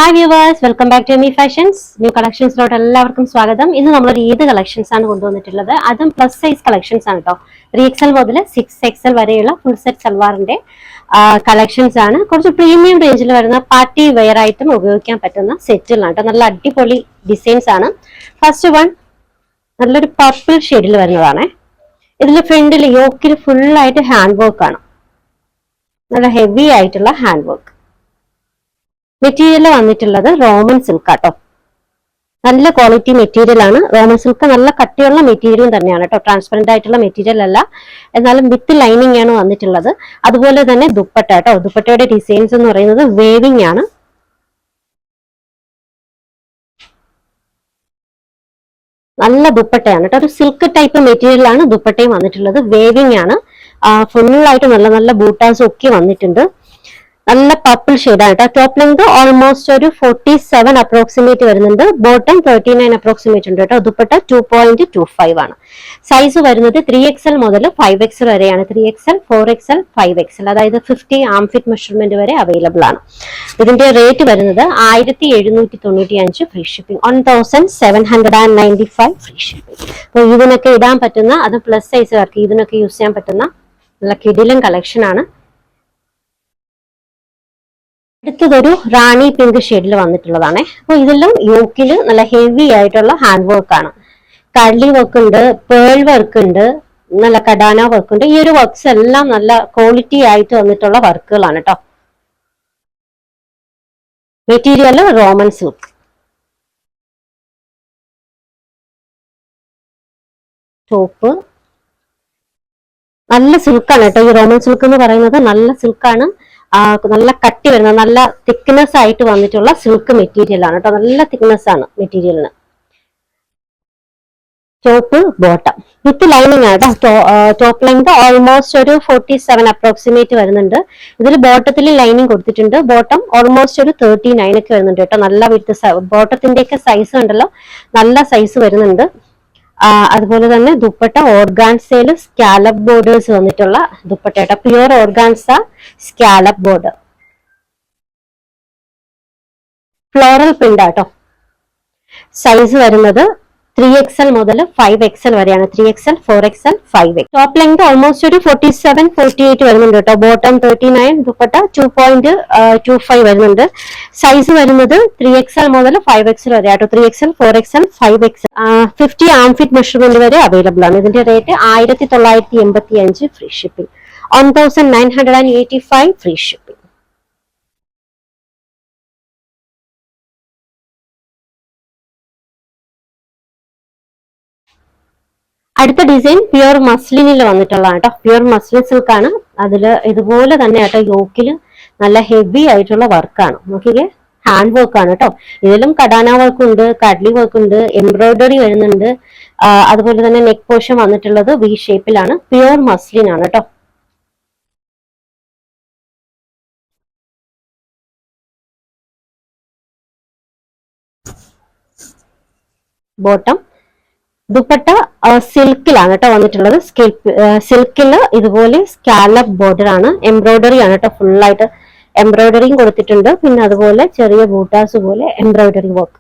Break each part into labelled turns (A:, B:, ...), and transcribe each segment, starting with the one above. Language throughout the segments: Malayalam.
A: Hi viewers, welcome back to Emi fashions. New കളക്ഷൻസിലോട്ട് എല്ലാവർക്കും സ്വാഗതം. ഇന്ന് നമ്മളൊരു ഈദ് കളക്ഷൻസ് ആണ് കൊണ്ടുവന്നിട്ടുള്ളത്. അതും പ്ലസ് സൈസ് കളക്ഷൻസ് ആണ് കേട്ടോ. 3XL മുതൽ 6XL വരെയുള്ള ഫുൾ സെറ്റ് സൽവാറിന്റെ കളക്ഷൻസ് ആണ്. കുറച്ച് പ്രീമിയം റേഞ്ചിൽ വരുന്ന പാർട്ടി വെയർ ആയിട്ടും ഉപയോഗിക്കാൻ പറ്റുന്ന സെറ്റുകളാണ് കേട്ടോ. നല്ല അടിപൊളി ഡിസൈൻസ് ആണ്. ഫസ്റ്റ് വൺ നല്ലൊരു പർപ്പിൾ ഷെയ്ഡിൽ വരുന്നതാണ്. ഇതിൽ ഫ്രണ്ടിൽ യോക്കിൽ ഫുൾ ആയിട്ട് ഹാൻഡ് വർക്ക് ആണ്. നല്ല ഹെവി ആയിട്ടുള്ള ഹാൻഡ് വർക്ക്. മെറ്റീരിയൽ വന്നിട്ടുള്ളത് റോമൻ സിൽക്ക് ആട്ടോ. നല്ല ക്വാളിറ്റി മെറ്റീരിയൽ ആണ്. റോമൻ സിൽക്ക് നല്ല കട്ടിയുള്ള മെറ്റീരിയൽ തന്നെയാണ് കേട്ടോ. ട്രാൻസ്പെറന്റ് ആയിട്ടുള്ള മെറ്റീരിയൽ അല്ല, എന്നാലും വിത്ത് ലൈനിങ് ആണ് വന്നിട്ടുള്ളത്. അതുപോലെ തന്നെ ദുപ്പട്ട കേട്ടോ. ദുപ്പട്ടയുടെ ഡിസൈൻസ് എന്ന് പറയുന്നത് വേവിംഗ് ആണ്. നല്ല ദുപ്പട്ടയാണ് കേട്ടോ. ഒരു സിൽക്ക് ടൈപ്പ് മെറ്റീരിയൽ ആണ് ദുപ്പട്ടയും വന്നിട്ടുള്ളത്. വേവിംഗ് ആണ്. ഫുള്ളായിട്ട് നല്ല നല്ല ബൂട്ടാസ് ഒക്കെ വന്നിട്ടുണ്ട്. നല്ല പർപ്പിൾ ഷെയ്ഡാണ് കേട്ടോ. ടോപ്പ് ലെങ്ത് ഓൾമോസ്റ്റ് ഒരു 47 അപ്രോക്സിമേറ്റ് വരുന്നുണ്ട്. ബോട്ടം 39 അപ്രോക്സിമേറ്റ് ഉണ്ട് കേട്ടോ. ദുപ്പട്ട 2.25 ആണ്. സൈസ് വരുന്നത് 3XL മുതൽ 5XL വരെയാണ്. 3XL, 4XL, 5XL, അതായത് 50 ആം ഫിറ്റ് മെഷർമെന്റ് വരെ അവൈലബിൾ ആണ്. ഇതിന്റെ റേറ്റ് വരുന്നത് 1795 ഫ്രീ ഷിപ്പിംഗ്, 1795 ഫ്രീ ഷിപ്പിംഗ്. അപ്പോൾ ഇതിനൊക്കെ ഇടാൻ പറ്റുന്ന, അത് പ്ലസ് സൈസുകാർക്ക് ഇതിനൊക്കെ യൂസ് ചെയ്യാൻ പറ്റുന്ന നല്ല കിടിലൻ കളക്ഷൻ ആണ്. അടുത്തതൊരു റാണി പിങ്ക് ഷെയ്ഡിൽ വന്നിട്ടുള്ളതാണ്. അപ്പൊ ഇതെല്ലാം യോക്കില് നല്ല ഹെവി ആയിട്ടുള്ള ഹാൻഡ് വർക്ക് ആണ്. കള്ളി വർക്ക് ഉണ്ട്, പേൾ വർക്ക് ഉണ്ട്, നല്ല കടാന വർക്ക് ഉണ്ട്. ഈ ഒരു വർക്ക്സ് എല്ലാം നല്ല ക്വാളിറ്റി ആയിട്ട് വന്നിട്ടുള്ള വർക്കുകളാണ് കേട്ടോ. Material Roman silk. ടോപ്പ് നല്ല സിൽക്കാണ് കേട്ടോ. ഈ റോമൻ സിൽക്ക് എന്ന് പറയുന്നത് നല്ല സിൽക്കാണ്. നല്ല കട്ടി വരുന്ന നല്ല തിക്നെസ് ആയിട്ട് വന്നിട്ടുള്ള സിൽക്ക് മെറ്റീരിയൽ ആണ് കേട്ടോ. നല്ല തിക്നെസ് ആണ് മെറ്റീരിയലിന്. ടോപ്പ് ബോട്ടം വിത്ത് ലൈനിങ് ആണ് കേട്ടോ. ടോപ്പ് ലെങ്ത് ഓൾമോസ്റ്റ് ഒരു 47 അപ്രോക്സിമേറ്റ് വരുന്നുണ്ട്. ഇതിൽ ബോട്ടത്തിൽ ലൈനിങ് കൊടുത്തിട്ടുണ്ട്. ബോട്ടം ഓൾമോസ്റ്റ് ഒരു 39 ഒക്കെ വരുന്നുണ്ട് കേട്ടോ. നല്ല വിത്ത് ബോട്ടത്തിന്റെ ഒക്കെ സൈസ് ഉണ്ടല്ലോ, നല്ല സൈസ് വരുന്നുണ്ട്. അതുപോലെ തന്നെ ദുപ്പട്ട ഓർഗാൻസയിൽ സ്കാലപ്പ് ബോർഡേഴ്സ് വന്നിട്ടുള്ള ദുപ്പട്ട കേട്ടോ. Pure organza scallop border, floral print ആട്ടോ. സൈസ് വരുന്നത് 3XL മുതൽ 5XL വരെയാണ്. 3XL, 4XL, 5XL. Top length almost ഒരു 47, 48 വരുന്നുണ്ട് കേട്ടോ. ബോട്ടം 39, ദുപ്പട്ട 2.25 വരുന്നുണ്ട്. സൈസ് വരുന്നത് 3XL മുതൽ 5XL വരെ ആട്ടോ. 3XL, 4XL, 5XL. 50 ആം ഫിറ്റ് മെഷർമെന്റ് വരെ അവൈലബിൾ ആണ്. ഇതിന്റെ rate 1985 free shipping, 1985 free shipping. അടുത്ത ഡിസൈൻ പ്യുവർ മസ്ലിനിൽ വന്നിട്ടുള്ളതാണ് കേട്ടോ. പ്യുവർ മസ്ലിൻ സിൽക്ക് ആണ്. അതില് ഇതുപോലെ തന്നെ കേട്ടോ യോക്കില് നല്ല ഹെവി ആയിട്ടുള്ള വർക്കാണ്. നോക്കിക്കേ, ഹാൻഡ് വർക്ക് ആണ് കേട്ടോ. ഇതിലും കടാന വർക്ക് ഉണ്ട്, കഡ്ലി വർക്ക് ഉണ്ട്, എംബ്രോയിഡറി വരുന്നുണ്ട്. അതുപോലെ തന്നെ നെക്ക് പോർഷൻ വന്നിട്ടുള്ളത് വി ഷേപ്പിലാണ്. പ്യുവർ മസ്ലിൻ ആണ് കേട്ടോ. ബോട്ടം ദുപ്പട്ട സിൽക്കിലാണ് കേട്ടോ വന്നിട്ടുള്ളത്. സിൽക്കിൽ ഇതുപോലെ സ്കാലപ്പ് ബോർഡർ ആണ്. എംബ്രോയിഡറി ആണ് കേട്ടോ. ഫുള്ളായിട്ട് എംബ്രോയിഡറിയും കൊടുത്തിട്ടുണ്ട്. പിന്നെ അതുപോലെ ചെറിയ ബൂട്ടാസ് പോലെ എംബ്രോയിഡറി വർക്ക്.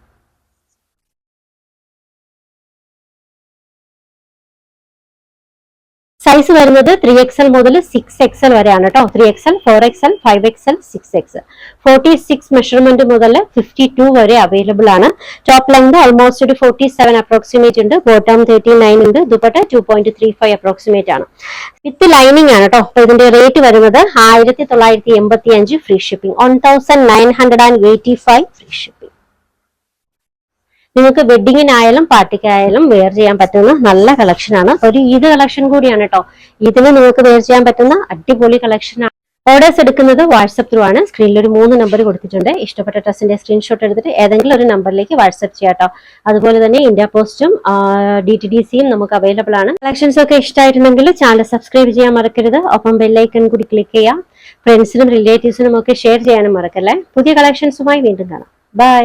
A: സൈസ് വരുന്നത് 3XL മുതൽ 6XL വരെയാണ് കേട്ടോ. 3XL, 4XL, 5XL, 6XL. 46 measurement മുതൽ 52 വരെ അവൈലബിൾ ആണ്. ടോപ്പ് ലെങ്ത് ഓൾമോസ്റ്റ് ഒരു 47 അപ്രോക്സിമേറ്റ് ഉണ്ട്. ബോട്ടം 39 ഉണ്ട്. ദുപ്പട്ട 2.35 അപ്രോക്സിമേറ്റ് ആണ്. വിത്ത് ലൈനിങ് ആണ് കേട്ടോ. അപ്പൊ ഇതിന്റെ റേറ്റ് വരുന്നത് 1985 ഫ്രീ ഷിപ്പിംഗ്, 1985 ഫ്രീ ഷിപ്പിംഗ്. നിങ്ങൾക്ക് വെഡിങ്ങിനായാലും പാർട്ടിക്കായാലും വെയർ ചെയ്യാൻ പറ്റുന്ന നല്ല കളക്ഷൻ ആണ്. ഒരു ഈദ് കളക്ഷൻ കൂടിയാണ് കേട്ടോ. ഇതിന് നിങ്ങൾക്ക് വെയർ ചെയ്യാൻ പറ്റുന്ന അടിപൊളി കളക്ഷൻ ആണ്. ഓർഡേഴ്സ് എടുക്കുന്നത് വാട്സ്ആപ്പ് ത്രൂ ആണ്. സ്ക്രീനിൽ ഒരു 3 നമ്പർ കൊടുത്തിട്ടുണ്ട്. ഇഷ്ടപ്പെട്ട ഡ്രസ്സിന്റെ സ്ക്രീൻഷോട്ട് എടുത്തിട്ട് ഏതെങ്കിലും ഒരു നമ്പറിലേക്ക് വാട്സ്ആപ്പ് ചെയ്യാം കേട്ടോ. അതുപോലെ തന്നെ ഇന്ത്യ പോസ്റ്റും DTDCയും നമുക്ക് അവൈലബിൾ ആണ്. കളക്ഷൻസ് ഒക്കെ ഇഷ്ടമായിട്ടുണ്ടെങ്കിൽ ചാനൽ സബ്സ്ക്രൈബ് ചെയ്യാൻ മറക്കരുത്. ഒപ്പം ബെല്ലൈക്കൺ കൂടി ക്ലിക്ക് ചെയ്യാം. ഫ്രണ്ട്സിനും റിലേറ്റീവ്സിനും ഒക്കെ ഷെയർ ചെയ്യാനും മറക്കല്ലേ. പുതിയ കളക്ഷൻസുമായി വീണ്ടും കാണാം. ബൈ.